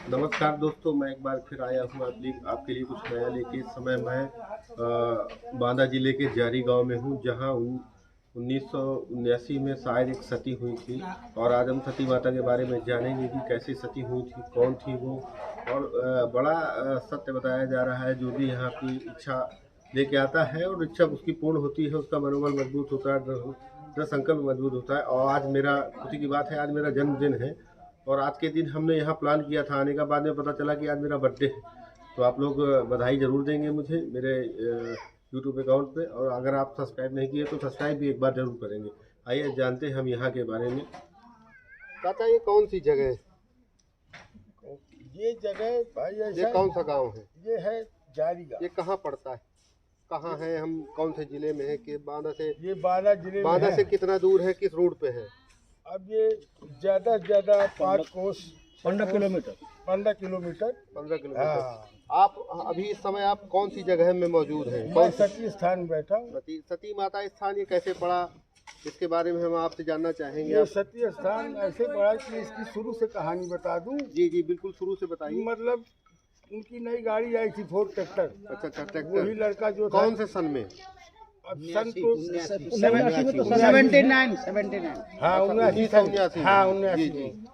नमस्कार दोस्तों, मैं एक बार फिर आया हूँ आपके लिए कुछ नया लेके। इस समय मैं बांदा जिले के जारी गांव में हूँ, जहाँ 1979 में शायद एक सती हुई थी। और आज हम सती माता के बारे में जानेंगे कि कैसे सती हुई थी, कौन थी वो। और बड़ा सत्य बताया जा रहा है। जो भी यहाँ की इच्छा लेके आता है और इच्छा उसकी पूर्ण होती है, उसका मनोबल मजबूत होता है, दृढ़ संकल्प मजबूत होता है। और आज मेरा खुशी की बात है, आज मेरा जन्मदिन है। और आज के दिन हमने यहाँ प्लान किया था आने का, बाद में पता चला कि आज मेरा बर्थडे है। तो आप लोग बधाई ज़रूर देंगे मुझे मेरे यूट्यूब अकाउंट पे। और अगर आप सब्सक्राइब नहीं किए तो सब्सक्राइब भी एक बार ज़रूर करेंगे। आइए जानते हैं हम यहाँ के बारे में। चाचा, ये कौन सी जगह है? ये जगह भाई ये कौन सा गांव है? ये है जारी गाँव। ये कहाँ पड़ता है? कहाँ है? हम कौन से जिले में है? कि बांदा से? ये बांदा जिले में बांदा है। से कितना दूर है? किस रोड पे है? अब ये ज्यादा से ज्यादा 5 कोस 15 किलोमीटर 15 किलोमीटर 15 किलोमीटर। हाँ। आप अभी इस समय आप कौन सी जगह में मौजूद हैं? मैं सती स्थान में बैठा हूँ। सती माता स्थान ये कैसे पड़ा, इसके बारे में हम आपसे जानना चाहेंगे। ये सती स्थान ऐसे पड़ा कि इसकी शुरू से कहानी बता दूं। जी जी बिल्कुल, शुरू से बताइए। मतलब उनकी नई गाड़ी आई थी फोर्ड ट्रैक्टर। अच्छा, वही ट्रैक्टर। लड़का जो था, कौन से सन में? अब सन तो 79 हाँ 79 हाँ 79 में।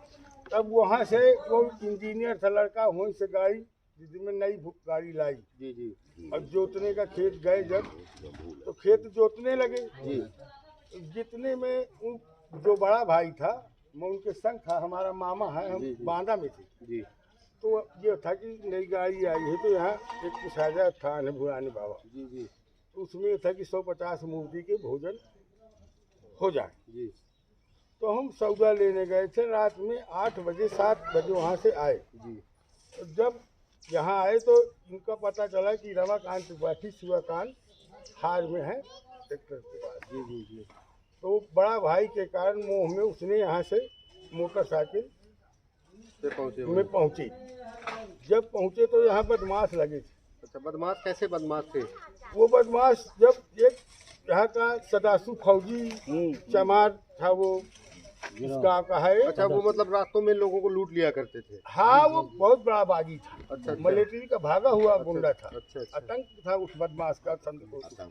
तब वहाँ से वो इंजीनियर था लड़का, वहीं से गाड़ी जिसमें नई गाड़ी लाई। जी जी। अब जोतने का खेत गए जब, तो खेत जोतने लगे जी। जितने में जो बड़ा भाई था, मैं उनके संग था, हमारा मामा है, हम जी, जी। बांदा में थे। जी तो ये था कि नई गाड़ी आई है, तो यहाँ एक कुशाजा स्थान है भुरानी बाबा, जी। जी उसमें ये था कि 150 मूर्ति के भोजन हो जाए। जी। तो हम सौदा लेने गए थे, रात में 8 बजे 7 बजे वहाँ से आए। जी। तो जब यहाँ आए तो इनका पता चला कि रमाकांत त्रिपाठी शिवाकांत हार में है ट्रैक्टर के पास। जी जी जी। तो बड़ा भाई के कारण मोह में उसने यहाँ से मोटरसाइकिल में पहुँची। जब पहुँचे तो यहाँ बदमाश लगे थे। अच्छा, बदमाश कैसे बदमाश थे? वो बदमाश जब एक यहाँ का सदासु फौजी चमार था, वो इस गाँव का है। अच्छा, वो मतलब रास्तों में लोगों को लूट लिया करते थे। हाँ, वो बहुत बड़ा बागी था। अच्छा। मिलिट्री का भागा हुआ गुंडा था। अच्छा। आतंक था उस बदमाश का, संतोष। अच्छा,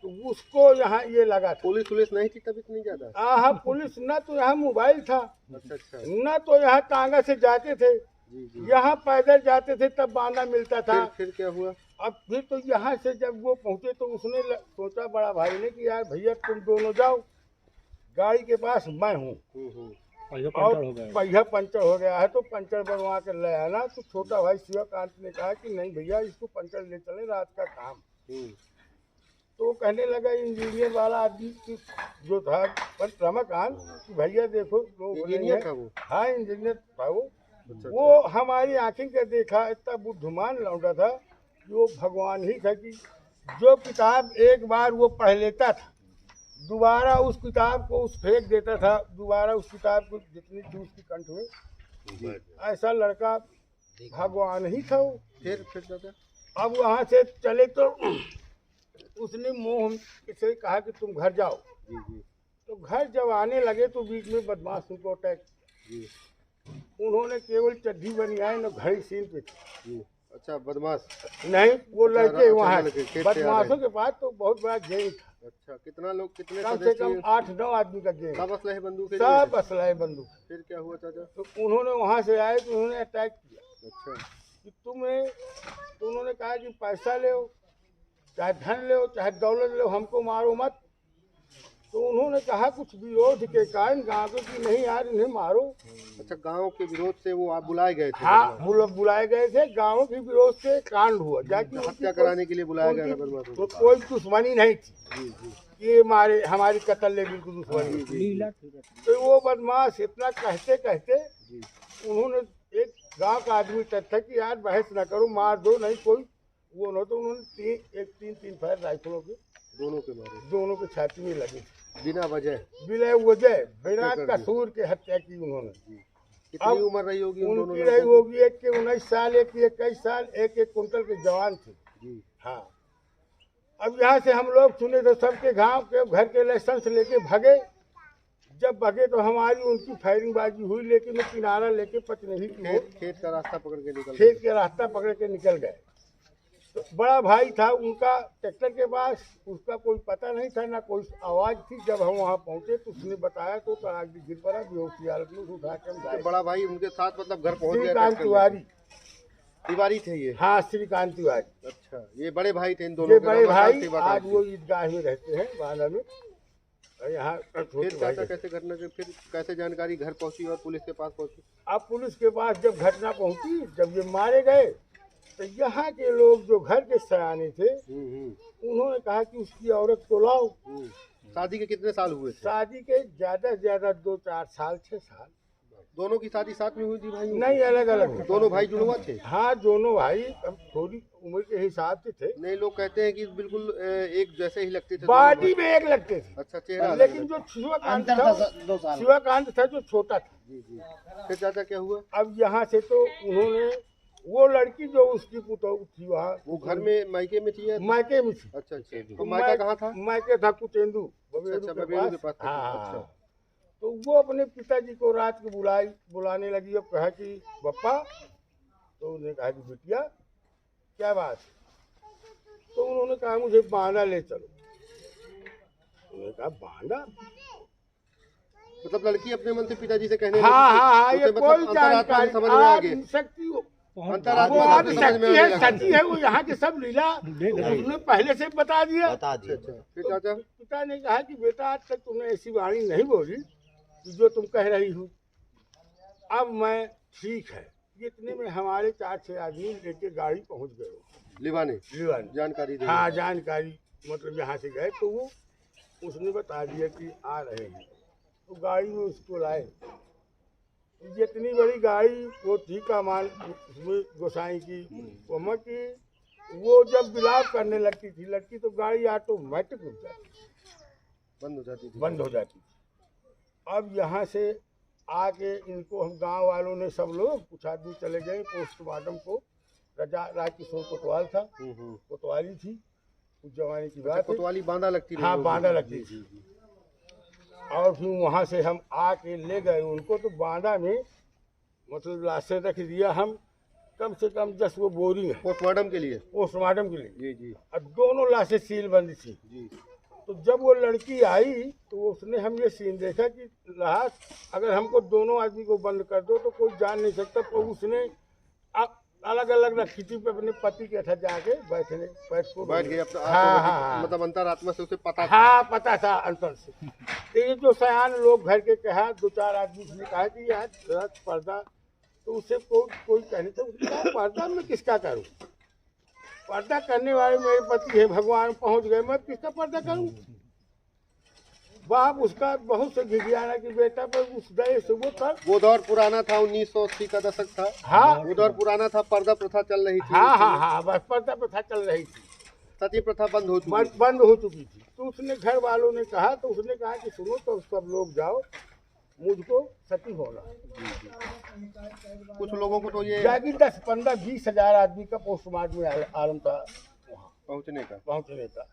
तो उसको यहाँ ये लगा था। पुलिस नहीं थी तब इतनी ज्यादा? हाँ, पुलिस ना तो यहाँ मोबाइल था, अच्छा। ना तो यहाँ टांगा से जाते थे। जी जी। यहाँ पैदल जाते थे तब बांदा मिलता था। फिर क्या हुआ? अब फिर तो यहाँ से जब वो पहुँचे तो उसने सोचा बड़ा भाई ने कि यार भैया तुम दोनों जाओ, गाड़ी के पास मैं हूँ। और पहिया पंचर हो गया है तो पंचर बनवा कर ले आना। तो छोटा भाई शिवकांत ने कहा कि नहीं भैया, इसको पंचर ले चले, रात का काम। तो कहने लगा इंजीनियर वाला आदमी जो था रमाकांत कि भैया देखो लोग इंजीनियर था वो? हाँ, इंजीनियर था वो। अच्छा। वो हमारी आंखें का देखा इतना बुद्धिमान लौटा था कि वो भगवान ही था कि जो किताब एक बार वो पढ़ लेता था, दोबारा उस किताब को उस फेंक देता था, दोबारा उस किताब को जितनी थी उसकी कंठ में। ऐसा लड़का भगवान ही था वो। फिर दादा? अब वहाँ से चले तो उसने मोह से कहा कि तुम घर जाओ। जी जी। तो घर जब आने लगे तो बीच में बदमाश उनको अटैक। जी। उन्होंने केवल चड्ढी बनियाई न घड़ी सीन पे थी। जी। अच्छा, बदमाश नहीं, वो लड़के वहाँ लड़के बदमाशों के पास तो बहुत बड़ा गैंग था। अच्छा, कितना लोग, कितने कम से कम 8-9 आदमी का गैंग। सब असलहे बंदूक? सब असलहे बंदूक। फिर क्या हुआ चाचा? तो उन्होंने वहाँ से आए तो उन्होंने अटैक किया। अच्छा। कि तो उन्होंने कहा कि पैसा ले, चाहे धन ले, चाहे दौलत ले, हमको मारो मत। तो उन्होंने कहा कुछ विरोध के कारण गाँव के कि नहीं यार इन्हें मारो। अच्छा, गांव के विरोध से वो आप बुलाए गए थे? हाँ, बुलाए गए थे। गाँव के विरोध से कांड हुआ, जाकि हत्या कराने के लिए बुलाया गया था बदमाशों को? तो कोई दुश्मनी नहीं थी। जी जी। ये मारे हमारी कत्ल ले बिल्कुल दुश्मनी। तो वो बदमाश इतना कहते कहते उन्होंने एक गांव का आदमी था कि यार बहस न करो, मार दो, नहीं कोई वो न। तो उन्होंने तीन फायर राइफलों के दोनों के छाती में लगे, बिना वजह बिना कसूर के हत्या की उन्होंने। कितनी उम्र रही होगी उनकी? रही होगी एक के 19 साल, एक के 21 साल, एक कुंटल के जवान थे। जी। हाँ। अब यहाँ से हम लोग सुने तो सबके गांव के घर के लाइसेंस लेके भागे। जब भगे तो हमारी उनकी फायरिंग बाजी हुई, लेकिन वो किनारा लेके पचनही की ओर खेत का रास्ता पकड़ के निकल खेत के रास्ता पकड़ के निकल गए। तो बड़ा भाई था उनका ट्रैक्टर के पास, उसका कोई पता नहीं था ना कोई आवाज़ थी। जब हम वहाँ पहुँचे तो उसने बताया तो तड़ाक गिर पड़ा, बेहोश की हालत में उठा के हम लाए। बड़ा भाई उनके साथ मतलब घर पहुंच गया? श्रीकांत तिवारी, तिवारी थे ये? हाँ श्रीकांत तिवारी। अच्छा, ये बड़े भाई थे इन दोनों ये के? बड़े भाई सेवा आज करते वो ईदगाह में रहते हैं बांदा में। और यहाँ फिर चाचा कैसे घटना के फिर कैसे जानकारी घर पहुंची और पुलिस के पास पहुंची? अब पुलिस के पास जब घटना पहुंची, जब ये मारे गए तो यहाँ के लोग जो घर के सयाने थे उन्होंने कहा कि उसकी औरत को लाओ। शादी के कितने साल हुए थे? शादी के ज्यादा से ज्यादा 2-4 साल 6 साल। दोनों की शादी साथ में हुई थी भाई? नहीं, अलग अलग। दोनों भाई जुड़वा थे? हाँ, दोनों भाई अब थोड़ी उम्र के हिसाब से थे। नहीं, लोग कहते हैं कि बिल्कुल एक जैसे ही लगते थे। बॉडी में एक लगते थे। अच्छा, चेहरा लेकिन जो शिवाकांत था जो छोटा था। जी जी। फिर चाचा क्या हुआ? अब यहाँ से तो उन्होंने वो लड़की जो उसकी पुतौह थी वहाँ, वो घर में मायके में थी या? मायके में थी। अच्छा अच्छा। तो मायका कहाँ था? मायके था कुटेंदू अच्छा, बबेरू के पास। हाँ। तो वो अपने पिताजी को रात को बुलाने लगी और कहा कि पप्पा। तो उन्होंने कहा कि बिटिया क्या बात? तो उन्होंने कहा मुझे बांदा ले चलो। उन्होंने कहा बांदा? मतलब लड़की अपने मन से पिताजी से कहने हाँ, ये कोई जानकारी समझ में आ गई। शक्ति अंतरात्मा सच्ची है वो। यहाँ के सब लीला उसने पहले से बता दिया। फिर चाचा? पिता ने कहा कि बेटा आज तक तुमने ऐसी वाणी नहीं बोली कि जो तुम कह रही हो। अब मैं ठीक है। इतने में हमारे 4-6 आदमी लेके गाड़ी पहुंच गए लिवाने जानकारी दे। हाँ, जानकारी मतलब यहाँ से गए तो वो उसने बता दिया कि आ रहे हैं। तो गाड़ी में उसको लाए। जितनी बड़ी गाड़ी वो थी कमाल उसमें गोसाई की उम्र की, वो जब विलाप करने लगती थी लड़की तो गाड़ी ऑटोमेटिक रुक जाती, बंद हो जाती थी। अब यहाँ से आके इनको हम गांव वालों ने सब लोग कुछ आदमी चले गए पोस्टमार्टम को। राजकिशोर कोतवाल था, कोतवाली थी उस जमाने की बात। कोतवाली बांदा लगती? हाँ, बांदा लगती थी। और फिर वहाँ से हम आके ले गए उनको। तो बांदा में मतलब लाशें रख दिया हम, कम से कम 10 वो बोरी है पोस्टमार्टम के लिए। जी जी। और दोनों लाशें सील बंद थी जी। तो जब वो लड़की आई तो उसने हम ये सीन देखा कि लाश अगर हमको दोनों आदमी को बंद कर दो तो कोई जान नहीं सकता। तो उसने अलग अलग रखी थी अपने पति के साथ जाके बैठ गए अपना। हाँ, मतलब अंतरात्मा से उसे पता था। हाँ, पता था अंतर से। तो ये जो सयान लोग घर के कहा 2-4 आदमी ने कहा कि यार पर्दा, तो उसे कोई कहने तो पर्दा मैं किसका करूं? पर्दा करने वाले मेरे पति है, भगवान पहुंच गए, मैं किसका पर्दा करूं? बाप उसका बहुत से घिघियाना की बेटा पर उस दे से वो कर। वो दौर पुराना था, 1980 का दशक था। हाँ, वो दौर पुराना था, पर्दा प्रथा चल रही थी। हाँ, बस पर्दा प्रथा चल रही थी। सती प्रथा बंद हो चुकी थी। तो उसने घर वालों ने कहा, तो उसने कहा कि सुनो तो सब लोग जाओ, मुझको सती होना। कुछ लोगों को तो ये 10-15-20 हजार आदमी का पोस्टमार्टम में आलम था पहुंचने का।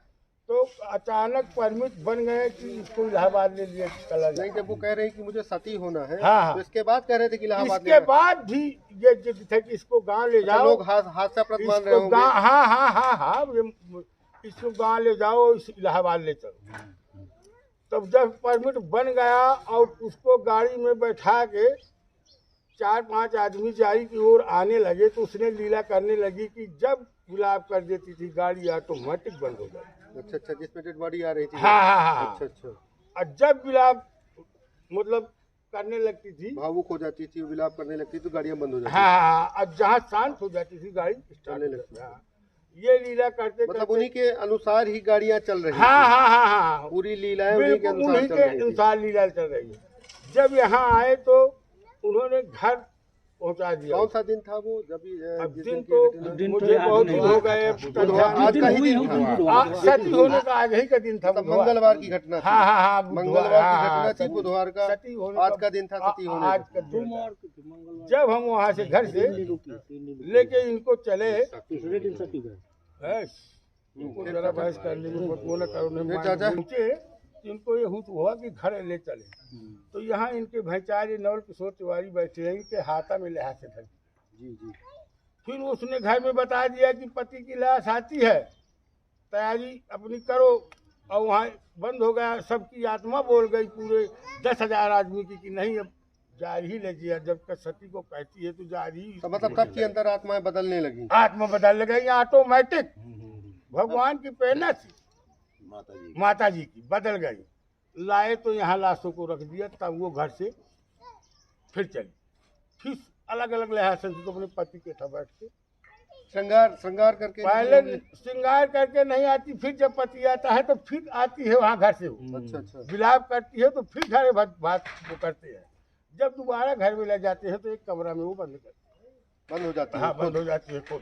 तो अचानक परमिट बन गए कि इसको इलाहाबाद ले लिए चला जाए। नहीं, जब वो कह रहे हैं कि मुझे सती होना है, हाँ, तो इसके बाद कह रहे थे कि इलाहाबाद। इसके बाद भी ये जिद थे कि इसको गांव ले जाओ। लोग हादसाप्रद मान रहे होंगे। हाँ, इसको गांव ले जाओ, इस इलाहाबाद ले चलो। तब जब परमिट बन गया और उसको गाड़ी में बैठा के 4-5 आदमी जारी की ओर आने लगे तो उसने लीला करने लगी कि जब विलाप कर देती थी गाड़ी ऑटोमेटिक बंद हो जाती। अच्छा, जिसमें डेड बॉडी आ रही थी। हाँ। अच्छा। और जब विलाप मतलब करने लगती थी, भावुक हो जाती थी, विलाप करने लगती थी तो गाड़ियां बंद हो जाती। हाँ, और जहाँ शांत हो जाती थी गाड़ी चलने लगती। ये लीला करते मतलब उन्हीं के अनुसार ही गाड़ियां चल रही। हाँ, पूरी लीला उन्हीं के अनुसार लीला चल रही है। जब यहाँ आए तो उन्होंने घर पहुंचा दिया। कौन सा दिन था वो? जब दिन मुझे बहुत दिन हो गए। आज का ही दिन था। सती होने का आज ही का दिन था। मंगलवार की घटना थी। हाँ, मंगलवार की घटना थी। बुधवार का आज का दिन था सती होने आज का दिन। जब हम वहाँ से घर से लेके इनको चले, दूसरे दिन सती गए। जरा बहस करने में पहुंचे इनको ये हुआ कि घर ले चले। तो यहाँ इनके भैंचारे नवल किशोर तिवारी बैठे हैं, इनके हाथा में लिहाज से धर जी जी। फिर उसने घर में बता दिया कि पति की लाश आती है, तैयारी अपनी करो। और वहाँ बंद हो गया, सबकी आत्मा बोल गई पूरे 10,000 आदमी की कि नहीं अब जारी ही लीजिए। जब तक सती को कहती है तो जारी। तो मतलब तब के अंदर आत्माएं बदलने लगी। आत्मा बदल गई ऑटोमेटिक, भगवान की प्रेरणा थी माता जी की, बदल गई। लाए तो यहाँ लाशों को रख दिया, तब वो घर से फिर चली। फिर अलग अलग लिहाज से तो अपने पति के था बैठ के श्रृंगार करके। पहले श्रृंगार करके नहीं आती, फिर जब पति आता है तो फिर आती है वहाँ घर से। अच्छा अच्छा। विलाप करती है तो फिर घर बात वो करते हैं। जब दोबारा घर में ले जाते हैं तो एक कमरा में वो बंद हो जाती है। हाँ, बंद हो जाती है खुद।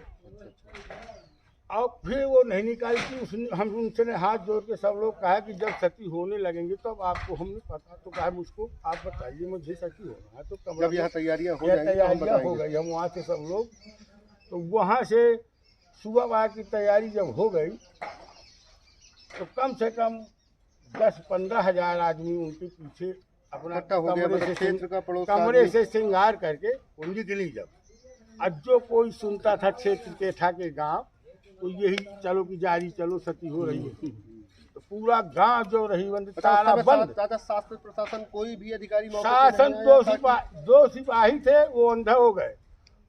और फिर वो नहीं निकालती। उसने हम उनसे हाथ जोड़ के सब लोग कहा कि जब सती होने लगेंगे तब तो आपको हमने पता तो कहा मुझको आप बताइए मुझे सती होना है। तो कमरा जब यहाँ तैयारियाँ हो गई, हम वहाँ से सब लोग, तो वहाँ से सुबह की तैयारी जब हो गई तो कम से कम 10-15 हजार आदमी उनके पीछे अपना कमरे से श्रृंगार करके वो निकली। जब अब जो कोई सुनता था क्षेत्र के ठा के गाँव, तो यही चलो कि जारी चलो सती हो रही है। तो पूरा गांव जो रही बंद, ताला बंद। शासन प्रशासन कोई भी अधिकारी शासन दो सिपाही थे, वो अंधा हो गए।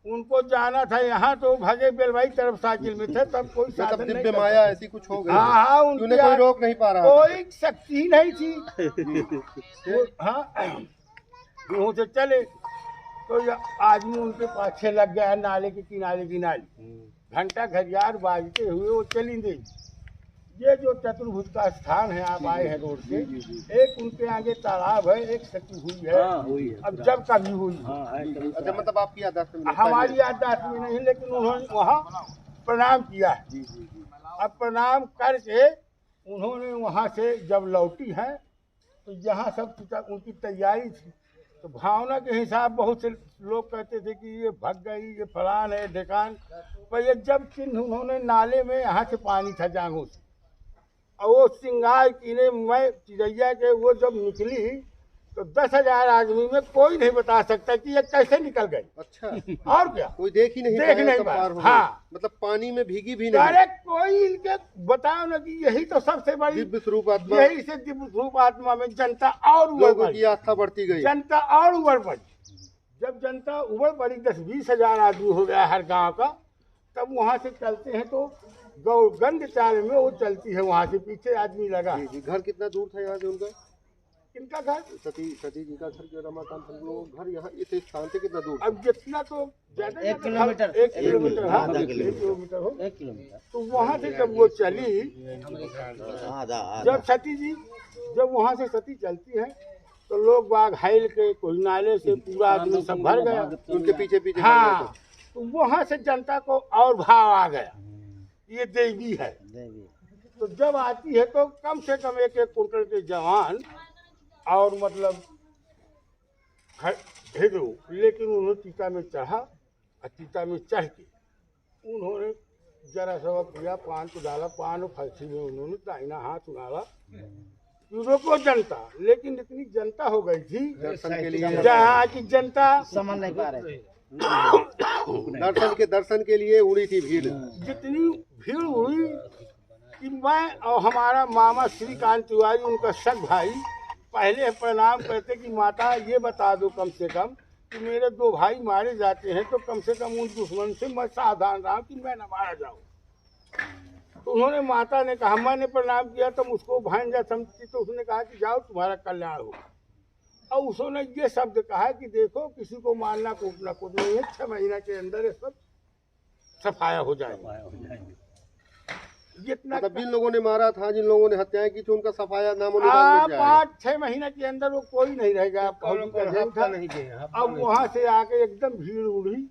उनको जाना था यहाँ, तो भागे बेलवाई तरफ साइकिल में थे, तब कोई साधन नहीं। दिव्य माया ऐसी कुछ हो गई। हाँ, उन्हें कोई रोक नहीं पा रहा, कोई शक्ति ही नहीं थी। हाँ, वहाँ से चले तो आदमी उनके पाछे लग गया नाले के किनारे। घंटा घड़ियाल बाजते हुए वो चली गई। ये जो चतुर्भुज का स्थान है, आप आए हैं रोड से, एक उनके आगे तालाब है, एक सती हुई है। अब जब कभी हुई। अच्छा, मतलब आपकी याददाश्त में? हमारी याददाश्त में नहीं, लेकिन उन्होंने वहाँ प्रणाम किया है। अब प्रणाम करके उन्होंने वहाँ से जब लौटी है तो यहाँ सब उनकी तैयारी थी। तो भावना के हिसाब बहुत से लोग कहते थे कि ये भग गई, ये फलान है ढेकान। पर ये जब चिन्ह उन्होंने नाले में, यहाँ से पानी था जांघों से, और वो श्रृंगार कीने मैं चिड़ैया के वो जब निकली तो 10,000 आदमी में कोई नहीं बता सकता कि ये कैसे निकल गई। अच्छा। और क्या, कोई देख ही नहीं पाया। हाँ, मतलब पानी में भीगी भी नहीं। अरे कोई इनके बताओ ना कि यही तो सबसे बड़ी दिव्य स्वरूप आत्मा। यही से दिव्य स्वरूप आत्मा में जनता और लोगों की आस्था बढ़ती गई। जनता और उबड़ पड़ी। जब जनता उबड़ पड़ी, 10-20 हजार आदमी हो गया हर गांव का, तब वहाँ से चलते हैं तो गौगंध चाल में वो चलती है, वहाँ से पीछे आदमी लगा। घर कितना दूर था यहाँ से उनका? इनका घर सती जी का घर, रमाकांत हम लोग घर यहाँ इस स्थान से कितना दूर? अब जितना तो ज्यादा 1 किलोमीटर। 1 किलोमीटर, हाँ 1 किलोमीटर हो। 1 किलोमीटर। तो वहाँ से जब वो चली, जब सती जी जब वहाँ से सती चलती है तो लोग बाग हाइल के कोई नाले से पूरा आदमी सब भर गया उनके पीछे। हाँ, तो वहाँ से जनता को और भाव आ गया, ये देवी है। तो जब आती है तो कम से कम 1-1 कुंटल के जवान और मतलब भेजो। लेकिन उन्होंने चिता में चढ़ा, और चिता में चढ़ के उन्होंने जरा सा किया, पान को डाला, पान और फलसी में उन्होंने दाहिना हाथ उड़ाला, रोको जनता। लेकिन इतनी जनता हो गई थी दर्शन के लिए, जहाँ की जनता समझ नहीं पा रहे थे। दर्शन के लिए उड़ी थी भीड़। जितनी भीड़ हुई कि मैं और हमारा मामा श्रीकांत तिवारी, उनका सग भाई, पहले प्रणाम करते कि माता ये बता दो कम से कम कि मेरे 2 भाई मारे जाते हैं, तो कम से कम उन दुश्मन से मैं सावधान रहा कि मैं न मारा जाऊँ। तो उन्होंने, माता ने कहा, मैंने प्रणाम किया तो मुझको भांजा समझती, तो उसने कहा कि जाओ तुम्हारा कल्याण हो। और उसने ये शब्द कहा कि देखो किसी को मारना कूटना कुछ नहीं है, 6 महीना के अंदर ये सब सफाया हो जाएगा। जितना मतलब जिन लोगों ने मारा था, जिन लोगों ने हत्याएं की थी, उनका सफाया नामो निशान मिट जाएगा। 5-6 महीने के अंदर वो कोई नहीं रहेगा। अब वहाँ से आके एकदम भीड़ उड़ी,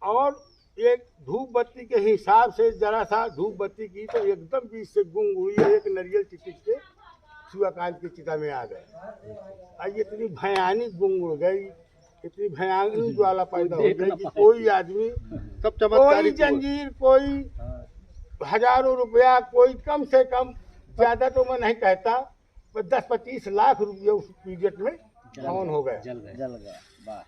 और एक धूप बत्ती के हिसाब से जरा सा धूप बत्ती की तो एकदम बीच से गुंग उड़ी, एक नरियल चिटिक के सूर्यकांत की चिता में आ गए। और इतनी भयानक गुंग उड़ गई, इतनी भयानक ज्वाला पैदा हो गई कि कोई आदमी, सब चमत्कारी, कोई जंजीर, कोई हजारों रुपया, कोई कम से कम, ज्यादा तो मैं नहीं कहता, 10-25 लाख रुपये उस पीरियड में ऑन हो गया, जल गया। वाह।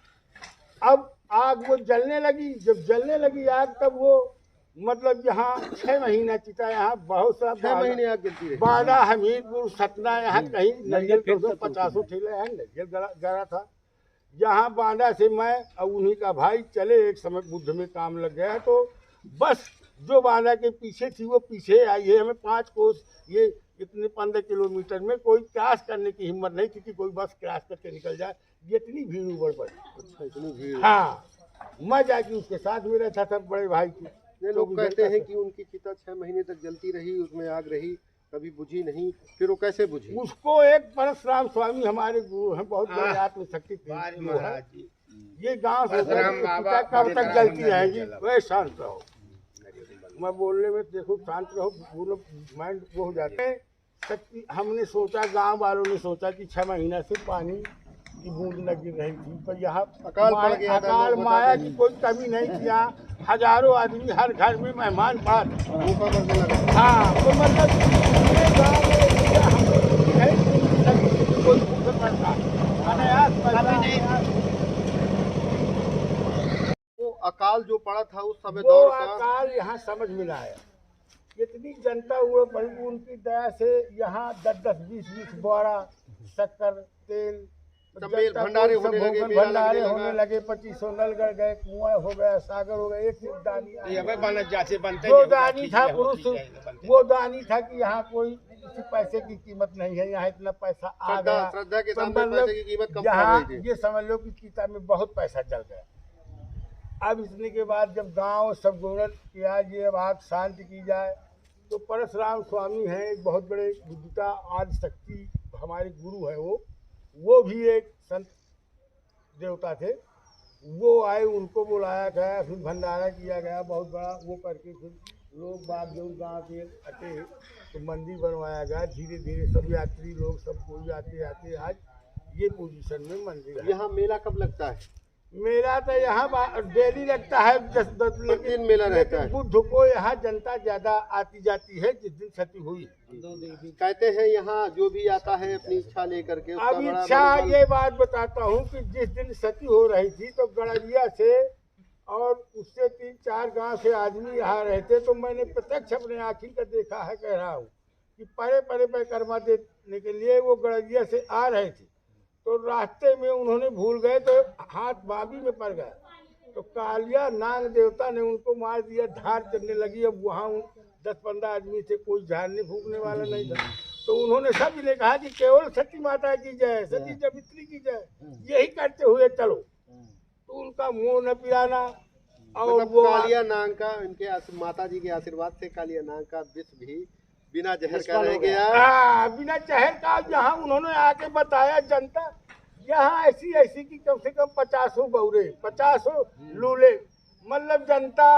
अब आग वो जलने लगी, जब जलने लगी आग तब वो मतलब यहाँ 6 महीना चिता, यहाँ बहुत सा 6 महीने आग जलती रही। बाड़ा हमीरपुर सतना यहाँ कहीं नरियल 250 ठेले हैं, नरियल गड़ा था। यहाँ बांदा से मैं और उन्हीं का भाई चले, एक समय बुद्ध में काम लग गया तो बस जो बांदा के पीछे थी वो पीछे आई है। हमें 5 कोस ये इतने 15 किलोमीटर में कोई क्रॉस करने की हिम्मत नहीं थी कि कोई बस क्रॉस करके निकल जाए, इतनी भीड़ उबड़ पड़ी। अच्छा, इतनी भीड़। हाँ, मैं जाके उसके साथ में रहता था बड़े भाई की। लोग कहते हैं कि उनकी चिता 6 महीने तक जलती रही, उसमें आग रही, कभी बुझी नहीं, फिर वो कैसे बुझी? उसको एक परशुराम स्वामी हमारे गुरु हैं, बहुत बड़े आत्मशक्ति महाराज जी, ये गांव से कब तक जलती रहेगी, वह शांत रहो। मैं बोलने में देखो शांत रहो, पूरा माइंड वो हो जाते हैं। शक्ति हमने सोचा, गांव वालों ने सोचा कि 6 महीना से पानी की बूंद न गिर रही थी, पर यहाँ अकाल माया की कोई कमी नहीं थी। यहाँ हजारों आदमी हर घर में मेहमान बात। हाँ, तो मतलब पूरे गाँव में कोई भूखे पड़ता वो अकाल जो पड़ा था उस समय वो दौर का, अकाल यहाँ समझ में ना आया। इतनी जनता हुए प्रभु उनकी दया से यहाँ 10-10, 20-20 बोरा शक्कर तेल भंडारे होने लगे। 2500 नल गड़ गए, कुआं हो गया, सागर हो गया। एक दानी वो दानी था पुरुष, वो दानी था कि यहाँ कोई किसी पैसे की कीमत नहीं है, यहाँ इतना पैसा आ गया। श्रद्धा के सामने पैसे की कीमत कम यहाँ पड़ रही थी। ये समझ लो कि चिता में बहुत पैसा जल गया। अब इसने के बाद जब गांव सब गौरव किया, ये अब आग शांत की जाए, तो परशुराम स्वामी हैं, एक बहुत बड़े बुद्धता आदि शक्ति हमारे गुरु है। वो भी एक संत देवता थे, वो आए, उनको बुलाया गया, फिर भंडारा किया गया बहुत बड़ा। वो करके फिर लोग बाग जो गाँव के हटे तो मंदिर बनवाया गया। धीरे धीरे सब यात्री लोग सब कोई आते आते आज ये पोजीशन में मंदिर है। यहाँ मेला कब लगता है? मेला तो यहाँ डेली लगता है 10 दिन मेला रहता है। बुद्ध को यहाँ जनता ज्यादा आती जाती है जिस दिन सती हुई। कहते हैं यहाँ जो भी आता है अपनी इच्छा लेकर के, अब इच्छा ये बात बताता हूँ कि जिस दिन सती हो रही थी तो गड़रिया से और उससे 3-4 गांव से आदमी यहाँ रहते, तो मैंने प्रत्यक्ष अपने आँखी का देखा है, कह रहा हूँ कि परे परे परिक्रमा देने के लिए वो गड़रिया से आ रहे थे। तो रास्ते में उन्होंने भूल गए तो हाथ बाबी में पड़ गया, तो कालिया नाग देवता ने उनको मार दिया। धार चलने लगी। अब वहाँ 10-15 आदमी थे, कोई झाड़ने फूकने वाला नहीं था। तो उन्होंने सब ने कहा कि केवल सती माता की जय, सती जवित्री की जय, यही करते हुए चलो। तो उनका मुंह न पिराना और मतलब वो कालिया नाग का, इनके माता जी के आशीर्वाद से कालिया नाग का विष भी बिना जहर का रह गया। बिना जहर का। यहाँ उन्होंने आके बताया जनता यहाँ ऐसी ऐसी की कम से कम 50 बौरे, 50 लूले, मतलब जनता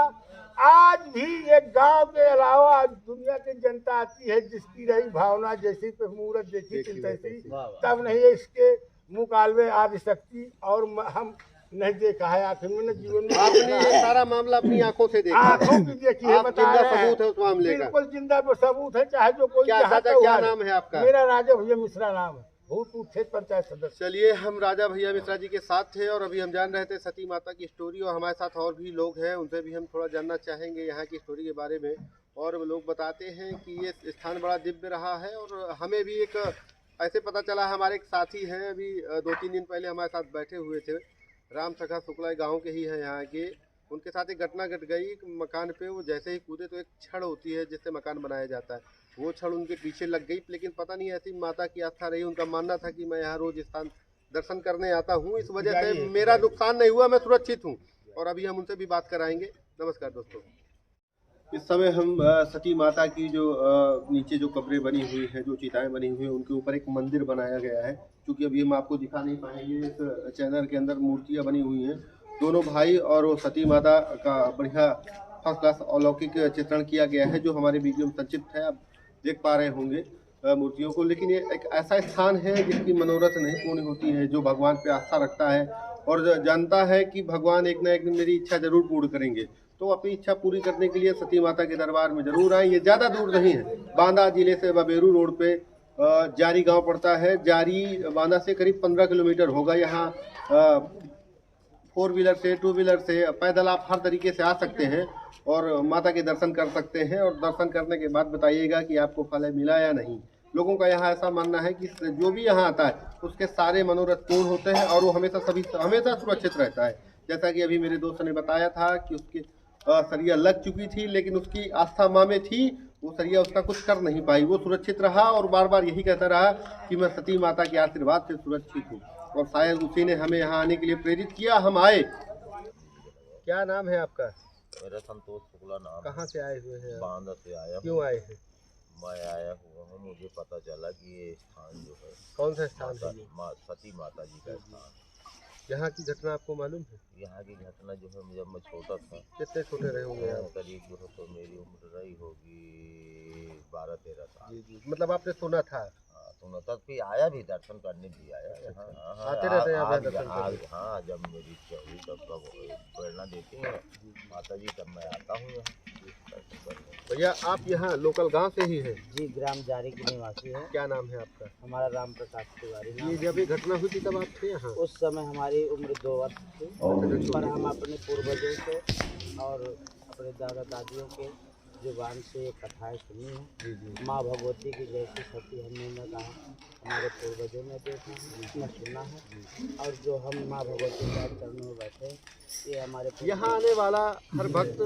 आज भी एक गांव के अलावा आज दुनिया की जनता आती है जिसकी रही भावना जैसी पे मुहूर्त देखी थी तैसी, तब नहीं इसके मुकाबले आदि शक्ति और हम नहीं देखा है आखिर में न जीवन में। आपने ये सारा मामला अपनी आंखों से देखा, आंखों की देखी है, बता रहे हैं। सबूत है उस मामले का? बिल्कुल जिंदा सबूत है, चाहे जो कोई। क्या नाम है आपका? मेरा राजा भैया मिश्रा नाम है, भूतपूर्व क्षेत्र पंचायत सदस्य। चलिए, हम राजा भैया मिश्रा जी के साथ थे और अभी हम जान रहे थे सती माता की स्टोरी, और हमारे साथ और भी लोग हैं, उनसे भी हम थोड़ा जानना चाहेंगे यहाँ की स्टोरी के बारे में। और लोग बताते हैं कि ये स्थान बड़ा दिव्य रहा है, और हमें भी एक ऐसे पता चला, हमारे एक साथी हैं अभी 2-3 दिन पहले हमारे साथ बैठे हुए थे, राम सखा शुक्ला गाँव के ही हैं यहाँ के। उनके साथ एक घटना घट गई मकान पे। वो जैसे ही कूदे तो एक छड़ होती है जिससे मकान बनाया जाता है, वो छड़ उनके पीछे लग गई। लेकिन पता नहीं ऐसी माता की आस्था रही, उनका मानना था कि मैं यहाँ रोज स्थान दर्शन करने आता हूँ, इस वजह से मेरा नुकसान नहीं हुआ, मैं सुरक्षित हूँ। और अभी हम उनसे भी बात कराएंगे। नमस्कार दोस्तों, इस समय हम सती माता की जो नीचे जो कब्रें बनी हुई हैं, जो चिताएं बनी हुई हैं, उनके ऊपर एक मंदिर बनाया गया है। क्योंकि अभी हम आपको दिखा नहीं पाएंगे, इस चैनल के अंदर मूर्तियाँ बनी हुई हैं। दोनों भाई और वो सती माता का बढ़िया फर्स्ट क्लास अलौकिक चित्रण किया गया है, जो हमारे वीडियो में संक्षिप्त है, आप देख पा रहे होंगे मूर्तियों को। लेकिन ये एक ऐसा स्थान है जिसकी मनोरथ नहीं पूर्ण होती है, जो भगवान पे आस्था रखता है और जानता है कि भगवान एक न एक दिन मेरी इच्छा जरूर पूर्ण करेंगे, तो अपनी इच्छा पूरी करने के लिए सती माता के दरबार में जरूर आए। ये ज़्यादा दूर नहीं है, बांदा जिले से बबेरू रोड पे जारी गांव पड़ता है। जारी बांदा से करीब 15 किलोमीटर होगा। यहाँ 4 व्हीलर से, 2 व्हीलर से, पैदल आप हर तरीके से आ सकते हैं और माता के दर्शन कर सकते हैं। और दर्शन करने के बाद बताइएगा कि आपको फल मिला या नहीं। लोगों का यहाँ ऐसा मानना है कि जो भी यहाँ आता है उसके सारे मनोरथ पूर्ण होते हैं और वो हमेशा सुरक्षित रहता है। जैसा कि अभी मेरे दोस्त ने बताया था कि उसके सरिया लग चुकी थी, लेकिन उसकी आस्था माँ में थी, वो सरिया उसका कुछ कर नहीं पाई, वो सुरक्षित रहा और बार बार यही कहता रहा कि मैं सती माता के आशीर्वाद से सुरक्षित हूँ। और शायद उसी ने हमें यहाँ आने के लिए प्रेरित किया, हम आए। क्या नाम है आपका? मेरा संतोष शुक्ला नाम। कहाँ से आए हुए हैं? बांदा से आया। क्यों आए हैं? मैं आया हुआ हूँ, मुझे पता चला कि ये स्थान जो है, कौन सा स्थान है? सती माता जी का स्थान। यहाँ की घटना आपको मालूम है? यहाँ की घटना जो है, जब मैं छोटा था। कितने छोटे रहे होंगे आप? करीब जो है तो मेरी उम्र रही होगी 12-13 साल। जी। मतलब आपने सुना था? सुना था, फिर आया भी, दर्शन करने भी आया। यहाँ आते रहते हैं आप दर्शन करने? हाँ, जब मेरी इच्छा हुई तब प्रेरणा देती है माता जी, तब मैं आता हूँ यहाँ। भैया आप यहाँ लोकल गांव से ही हैं? जी, ग्राम जारी के निवासी है। क्या नाम है आपका? हमारा राम प्रसाद तिवारी नाम। ये जब ये घटना हुई थी तब आप थे यहाँ? उस समय हमारी उम्र 2 वर्ष थी, पर हम अपने पूर्वजों से और अपने दादा दादियों के जुबान से कथाएं सुनी है। माँ भगवती की जैसी सती हमने न कहा, हमारे पूर्वजों ने देखा है, न सुना है। और जो हम माँ भगवती के चरणों में बैठे, ये हमारे यहाँ आने वाला हर भक्त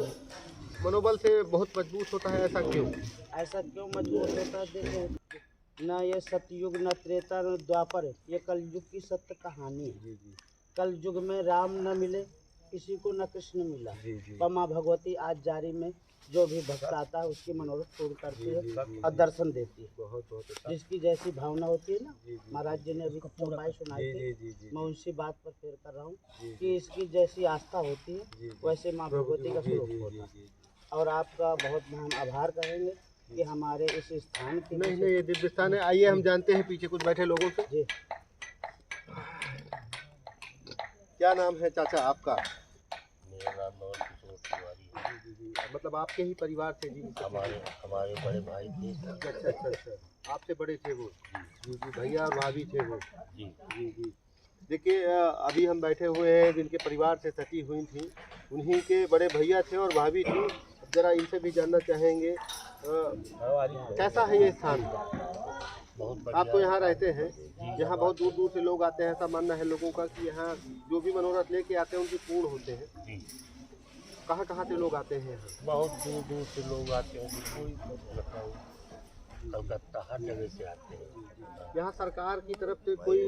मनोबल से बहुत मजबूत होता है। ऐसा क्यों? ऐसा क्यों मजबूत होता है? देखो, न ये सतयुग, न त्रेता, न द्वापर, ये कलयुग की सत्य कहानी है। कलयुग में राम न मिले किसी को, न कृष्ण मिला, पर माँ भगवती आज जारी में जो भी भक्त आता है उसकी मनोरथ पूर्ण करती है और दर्शन देती है। बहुत जिसकी जैसी भावना होती है ना, महाराज जी ने अभी चौपाई सुनाई थी, मैं उसी बात पर फेर कर रहा हूँ कि इसकी जैसी आस्था होती है वैसे माँ भगवती का स्वरूप होता है। और आपका बहुत हम आभार करेंगे कि हमारे इस स्थान की नहीं ये दिव्य स्थान है। आइए हम जानते हैं पीछे कुछ बैठे लोगों से। जी। क्या नाम है चाचा आपका? मेरा नाम नवल किशोर तिवारी है। मतलब आपके ही परिवार से? जी। हमारे बड़े भाई थे। अच्छा। आपसे बड़े थे वो? जी। भैया और भाभी थे वो? जी। देखिए अभी हम बैठे हुए हैं जिनके परिवार से सती हुई थी, उन्हीं के बड़े भैया थे और भाभी थी। जरा इनसे भी जानना चाहेंगे कैसा है ये स्थान? आप तो यहाँ रहते हैं, यहाँ बहुत दूर दूर से लोग आते हैं। ऐसा मानना है लोगों का कि यहाँ जो भी मनोरथ लेके आते हैं उनके पूर्ण होते हैं। कहाँ से लोग आते हैं यहाँ? बहुत दूर दूर से लोग आते हैं, कोई कलकत्ता, हर जगह से आते हैं। यहाँ सरकार की तरफ से कोई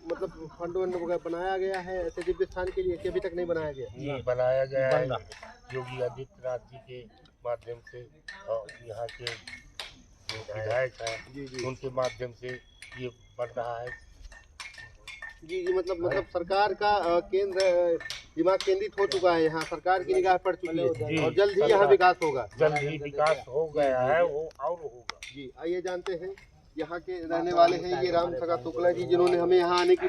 मतलब फंड वगैरह बनाया गया है ऐसे दिव्य स्थान के लिए कि अभी तक नहीं बनाया गया? ये बनाया गया है योगी आदित्यनाथ जी के माध्यम से, और यहाँ के जो विधायक हैं उनके माध्यम से ये बन रहा है। जी। मतलब सरकार का केंद्र दिमाग केंद्रित हो चुका है, यहाँ सरकार की निगाह पड़ चुकी है और जल्द ही यहाँ विकास होगा। जल्द ही विकास हो गया है, वो और होगा। जी। आइए जानते हैं यहाँ के रहने वाले हैं ये राम प्रसाद शुक्ला जी, जिन्होंने हमें यहाँ आने की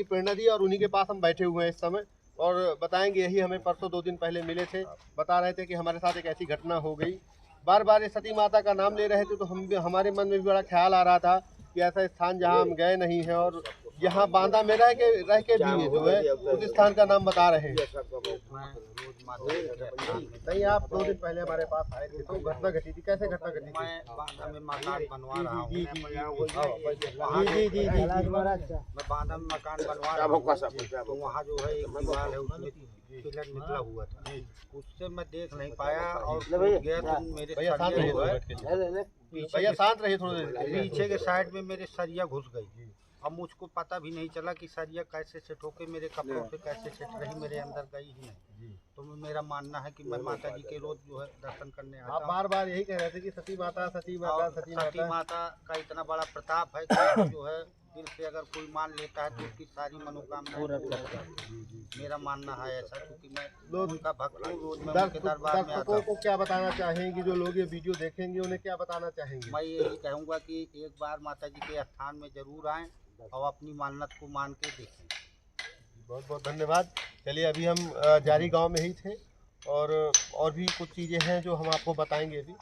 प्रेरणा दी, और उन्हीं के पास हम बैठे हुए हैं इस समय और बताएंगे। यही हमें परसों 2 दिन पहले मिले थे, बता रहे थे कि हमारे साथ एक ऐसी घटना हो गई। बार बार ये सती माता का नाम ले रहे थे तो हमारे मन में भी बड़ा ख्याल आ रहा था कि ऐसा स्थान जहाँ हम गए नहीं हैं और यहाँ बांदा में रह के भी जो है उस स्थान का नाम बता रहे हैं। नहीं, आप 2 दिन पहले हमारे पास आए थे तो घटना घटी थी। कैसे घटना घटी थी? मैं बांदा में मकान बनवा रहा हूँ। जी। मैं बांदा में मकान बनवा रहा हूँ, तो वहाँ जो है एक दीवार है उसमें पिलर निकला हुआ था, उससे मैं देख नहीं पाया और गया तो मेरे भैया शांत रहिए थोड़ी देर। पीछे के साइड में मेरे सरिया घुस गई। अब मुझको पता भी नहीं चला कि सरिया कैसे सेट होके मेरे कपड़ों पे कैसे सेट रही, मेरे अंदर गई ही नहीं। तो मेरा मानना है कि मैं माता जी के रोज जो है दर्शन करने आता हूँ। आप बार बार यही कह रहे थे कि सती माता का इतना बड़ा प्रताप है कि जो है दिल से अगर कोई मान लेता है तो उसकी सारी मनोकामनाएं पूरा करता है। मेरा मानना है ऐसा, क्योंकि मैं उनका भक्त हूँ, रोज मैं उनके दरबार में आता हूँ। को क्या बताना चाहेंगे जो लोग ये वीडियो देखेंगे, उन्हें क्या बताना चाहेंगे? मैं यही कहूँगा कि एक बार माता जी के स्थान में जरूर आएँ और अपनी मान्यत को मान के देखें। बहुत बहुत धन्यवाद। चलिए अभी हम जारी गांव में ही थे और भी कुछ चीज़ें हैं जो हम आपको बताएंगे अभी।